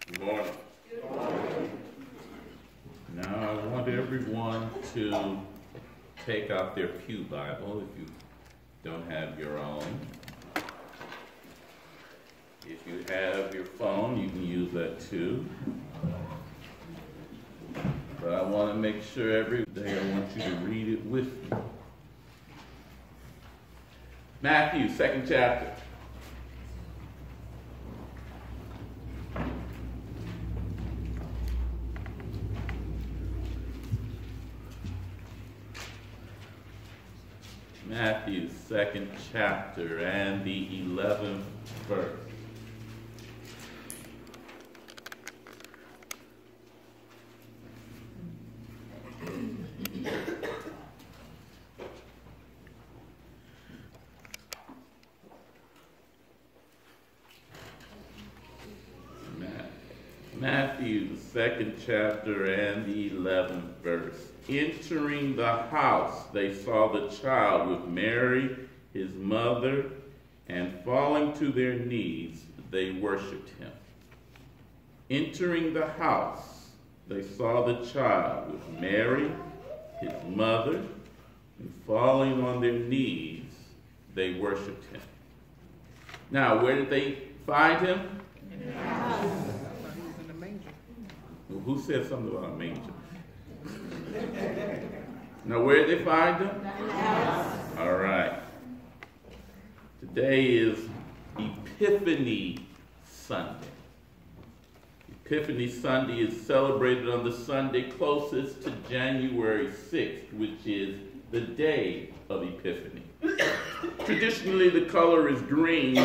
Good morning. Good morning. Now, I want everyone to take out their pew Bible if you don't have your own. If you have your phone, you can use that too. But I want to make sure every day I want you to read it with me. Matthew, 2nd chapter. Matthew, 2nd chapter, and the 11th verse. Matthew, 2nd chapter, and the 11th verse. Entering the house, they saw the child with Mary, his mother, and falling to their knees, they worshipped him. Entering the house, they saw the child with Mary, his mother, and falling on their knees, they worshipped him. Now, where did they find him? In the house. Who said something about a manger? Now, where did they find him? The house. All right. Today is Epiphany Sunday. Epiphany Sunday is celebrated on the Sunday closest to January 6th, which is the day of Epiphany. Traditionally, the color is green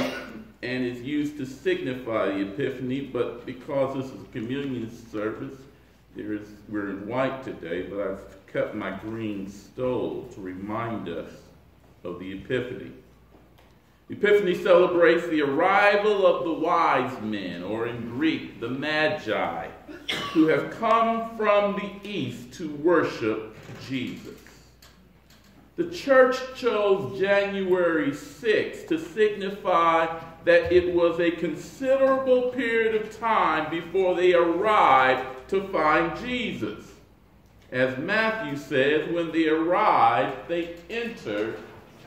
and is used to signify the Epiphany, but because this is a communion service, we're in white today, but I've kept my green stole to remind us of the Epiphany. Epiphany celebrates the arrival of the wise men, or in Greek, the Magi, who have come from the east to worship Jesus. The church chose January 6th to signify that it was a considerable period of time before they arrived to find Jesus. As Matthew says, when they arrived, they entered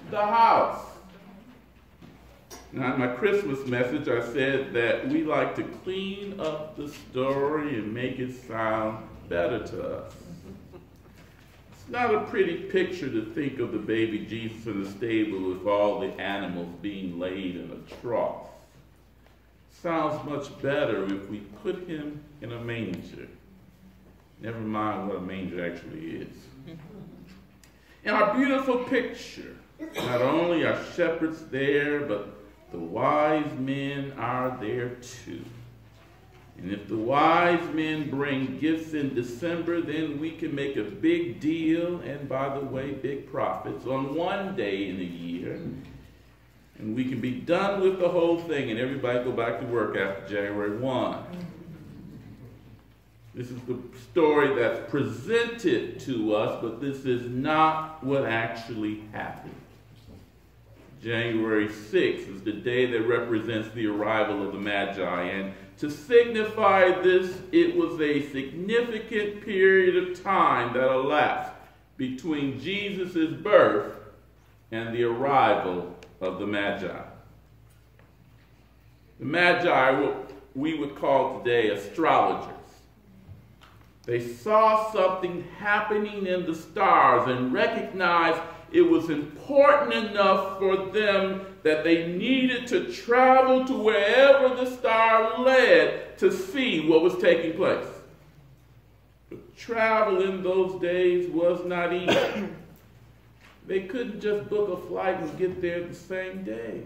the house. Now, in my Christmas message, I said that we like to clean up the story and make it sound better to us. It's not a pretty picture to think of the baby Jesus in the stable with all the animals being laid in a trough. Sounds much better if we put him in a manger. Never mind what a manger actually is. In our beautiful picture, not only are shepherds there, but the wise men are there too. And if the wise men bring gifts in December, then we can make a big deal, and by the way, big profits on one day in a year. And we can be done with the whole thing, and everybody go back to work after January 1. This is the story that's presented to us, but this is not what actually happened. January 6th is the day that represents the arrival of the Magi, and to signify this, it was a significant period of time that elapsed between Jesus' birth and the arrival of the Magi. The Magi, what we would call today astrologers. They saw something happening in the stars and recognized it was important enough for them that they needed to travel to wherever the star led to see what was taking place. But travel in those days was not easy. They couldn't just book a flight and get there the same day.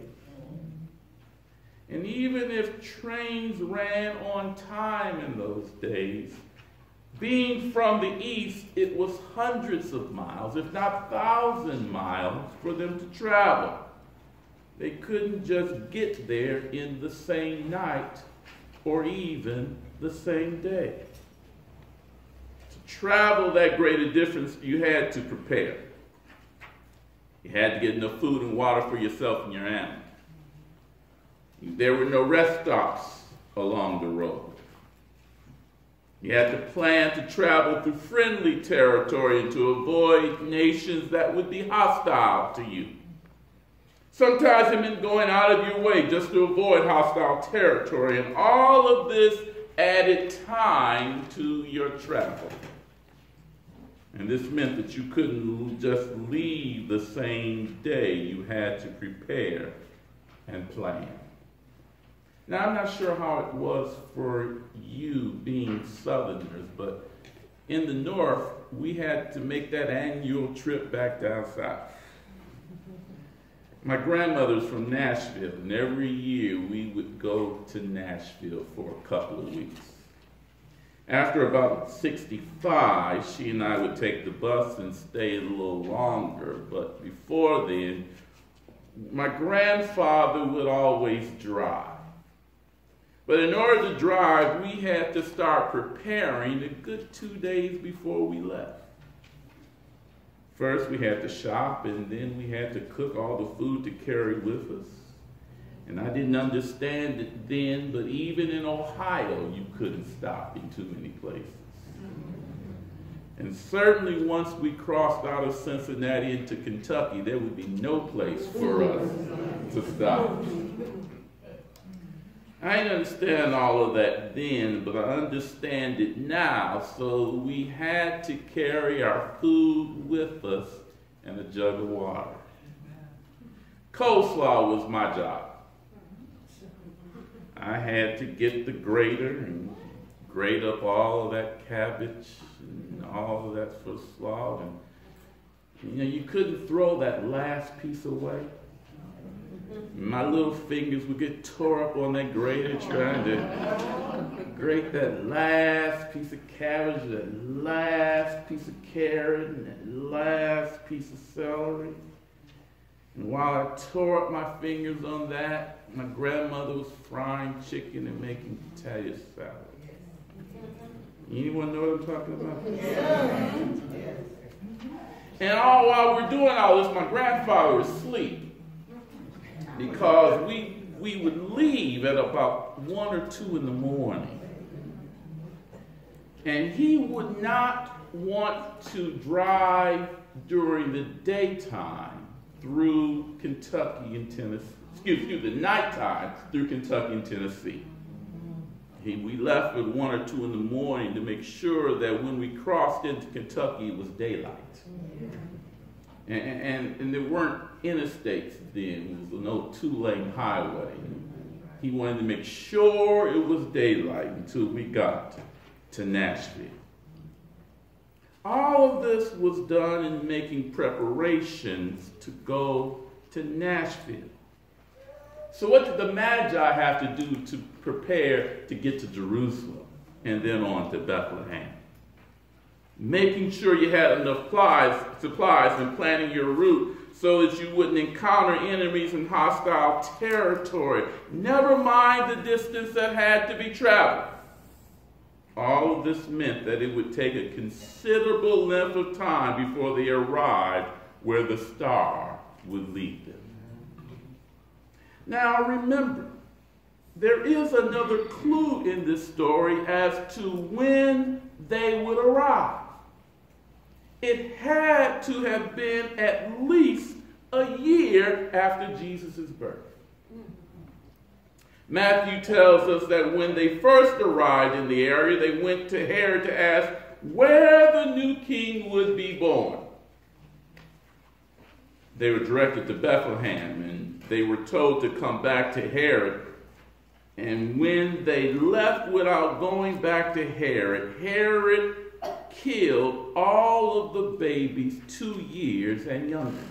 And even if trains ran on time in those days, being from the east, it was hundreds of miles, if not 1,000 miles, for them to travel. They couldn't just get there in the same night or even the same day. To travel that great a distance, you had to prepare. You had to get enough food and water for yourself and your animal. There were no rest stops along the road. You had to plan to travel through friendly territory and to avoid nations that would be hostile to you. Sometimes it meant going out of your way just to avoid hostile territory, and all of this added time to your travel. And this meant that you couldn't just leave the same day. You had to prepare and plan. Now, I'm not sure how it was for you being Southerners, but in the North, we had to make that annual trip back down south. My grandmother's from Nashville, and every year we would go to Nashville for a couple of weeks. After about 65, she and I would take the bus and stay a little longer, but before then, my grandfather would always drive. But in order to drive, we had to start preparing a good 2 days before we left. First, we had to shop, and then we had to cook all the food to carry with us. And I didn't understand it then, but even in Ohio, you couldn't stop in too many places. And certainly once we crossed out of Cincinnati into Kentucky, there would be no place for us to stop. I didn't understand all of that then, but I understand it now. So we had to carry our food with us and a jug of water. Coleslaw was my job. I had to get the grater and grate up all of that cabbage and all of that for slaw. And you couldn't throw that last piece away. My little fingers would get tore up on that grater trying to grate that last piece of cabbage, that last piece of carrot, and that last piece of celery. And while I tore up my fingers on that, my grandmother was frying chicken and making potato salad. Anyone know what I'm talking about? Yes. And all while we're doing all this, my grandfather was asleep. Because we would leave at about 1 or 2 in the morning. And he would not want to drive during the daytime through Kentucky and Tennessee. The nighttime through Kentucky and Tennessee. We left at 1 or 2 in the morning to make sure that when we crossed into Kentucky, it was daylight. And there weren't interstates then. There was no 2-lane highway. He wanted to make sure it was daylight until we got to Nashville. All of this was done in making preparations to go to Nashville. So what did the Magi have to do to prepare to get to Jerusalem and then on to Bethlehem? Making sure you had enough supplies and planning your route so that you wouldn't encounter enemies in hostile territory. Never mind the distance that had to be traveled. All of this meant that it would take a considerable length of time before they arrived where the star would lead them. Now remember, there is another clue in this story as to when they would arrive. It had to have been at least a year after Jesus' birth. Matthew tells us that when they first arrived in the area, they went to Herod to ask where the new king would be born. They were directed to Bethlehem, and they were told to come back to Herod. And when they left without going back to Herod, Herod killed all of the babies 2 years and younger.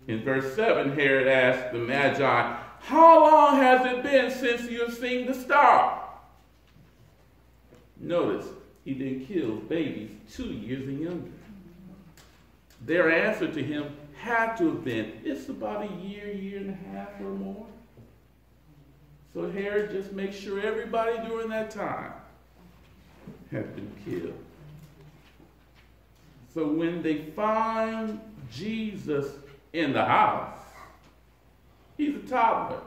In verse 7, Herod asked the Magi, "How long has it been since you have seen the star?" Notice, he didn't kill babies 2 years and younger. Their answer to him had to have been, it's about a year and a half or more. So Herod just makes sure everybody during that time had been killed. So when they find Jesus in the house, he's a toddler.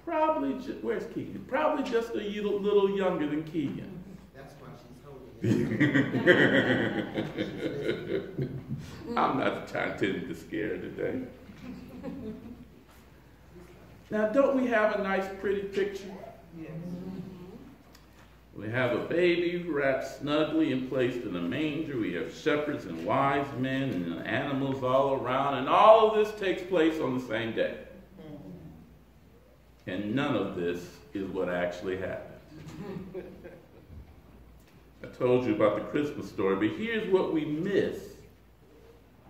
Probably, where's Keegan? Probably just a little younger than Keegan. That's why she's holding it. I'm not trying to scare her today. Now, don't we have a nice, pretty picture? Yes. We have a baby wrapped snugly and placed in a manger. We have shepherds and wise men and animals all around. And all of this takes place on the same day. And none of this is what actually happened. I told you about the Christmas story, but here's what we miss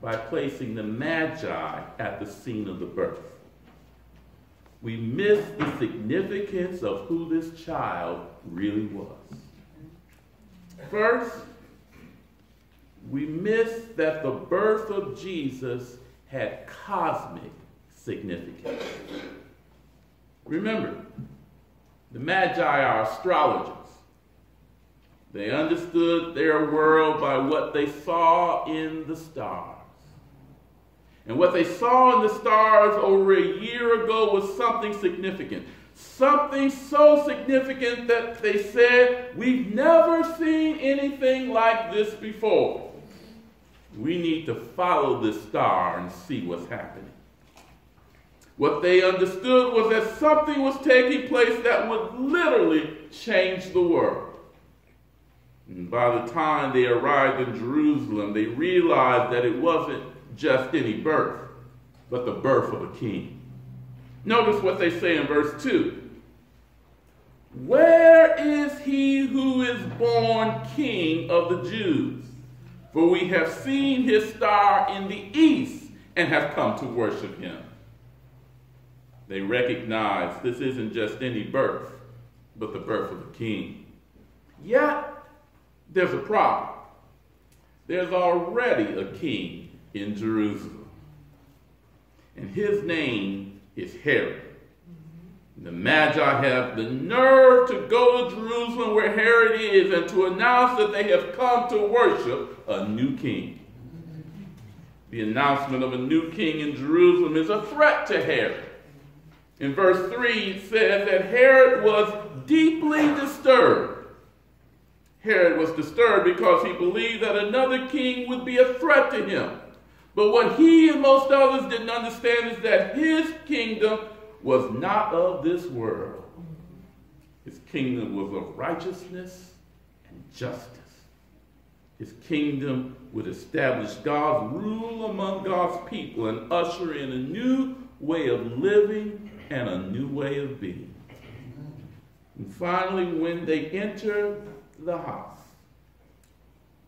by placing the Magi at the scene of the birth. We miss the significance of who this child really was. First, we miss that the birth of Jesus had cosmic significance. Remember, the Magi are astrologers. They understood their world by what they saw in the stars. And what they saw in the stars over a year ago was something significant. Something so significant that they said, we've never seen anything like this before. We need to follow this star and see what's happening. What they understood was that something was taking place that would literally change the world. And by the time they arrived in Jerusalem, they realized that it wasn't just any birth, but the birth of a king. Notice what they say in verse 2. Where is he who is born King of the Jews? For we have seen his star in the east and have come to worship him. They recognize this isn't just any birth, but the birth of a king. Yet, there's a problem. There's already a king in Jerusalem. And his name is Herod. The Magi have the nerve to go to Jerusalem where Herod is and to announce that they have come to worship a new king. The announcement of a new king in Jerusalem is a threat to Herod. In verse 3, it says that Herod was deeply disturbed. Herod was disturbed because he believed that another king would be a threat to him. But what he and most others didn't understand is that his kingdom was not of this world. His kingdom was of righteousness and justice. His kingdom would establish God's rule among God's people and usher in a new way of living and a new way of being. And finally, when they enter the house,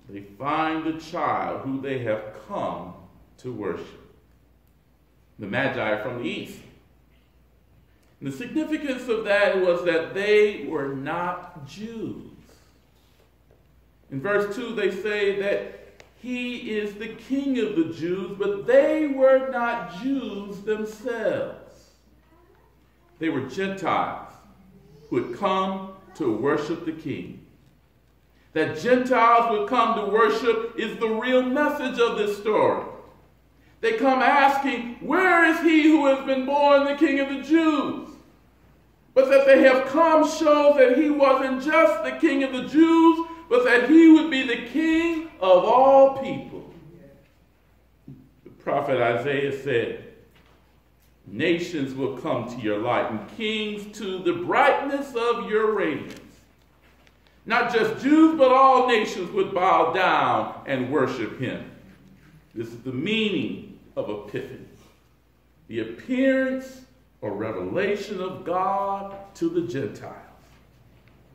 they find the child who they have come to worship. The Magi are from the east. And the significance of that was that they were not Jews. In verse 2, they say that he is the king of the Jews, but they were not Jews themselves. They were Gentiles who had come to worship the king. That Gentiles would come to worship is the real message of this story. They come asking, where is he who has been born the King of the Jews? But that they have come shows that he wasn't just the King of the Jews, but that he would be the King of all people. The prophet Isaiah said, nations will come to your light and kings to the brightness of your radiance. Not just Jews, but all nations would bow down and worship him. This is the meaning of Epiphany. The appearance or revelation of God to the Gentiles.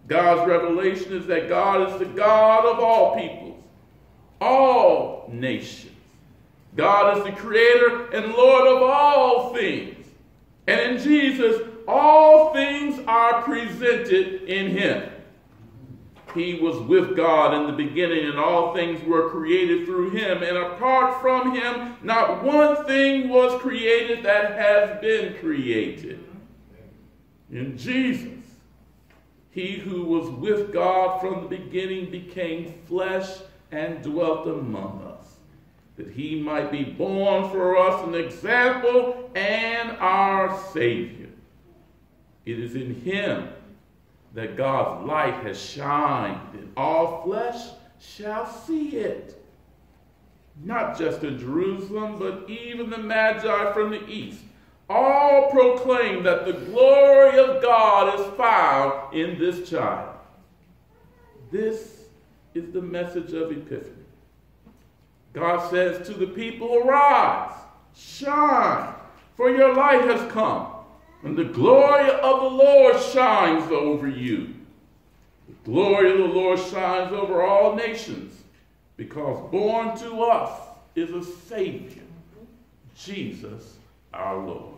God's revelation is that God is the God of all peoples, all nations. God is the creator and Lord of all things. And in Jesus, all things are presented in him. He was with God in the beginning, and all things were created through him. And apart from him, not one thing was created that has been created. In Jesus, he who was with God from the beginning became flesh and dwelt among us, that he might be born for us an example and our Savior. It is in him that God's light has shined, and all flesh shall see it. Not just in Jerusalem, but even the Magi from the east, all proclaim that the glory of God is found in this child. This is the message of Epiphany. God says to the people, arise, shine, for your light has come, and the glory of the Lord shines over you. The glory of the Lord shines over all nations, because born to us is a Savior, Jesus our Lord.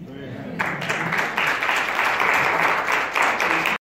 Amen.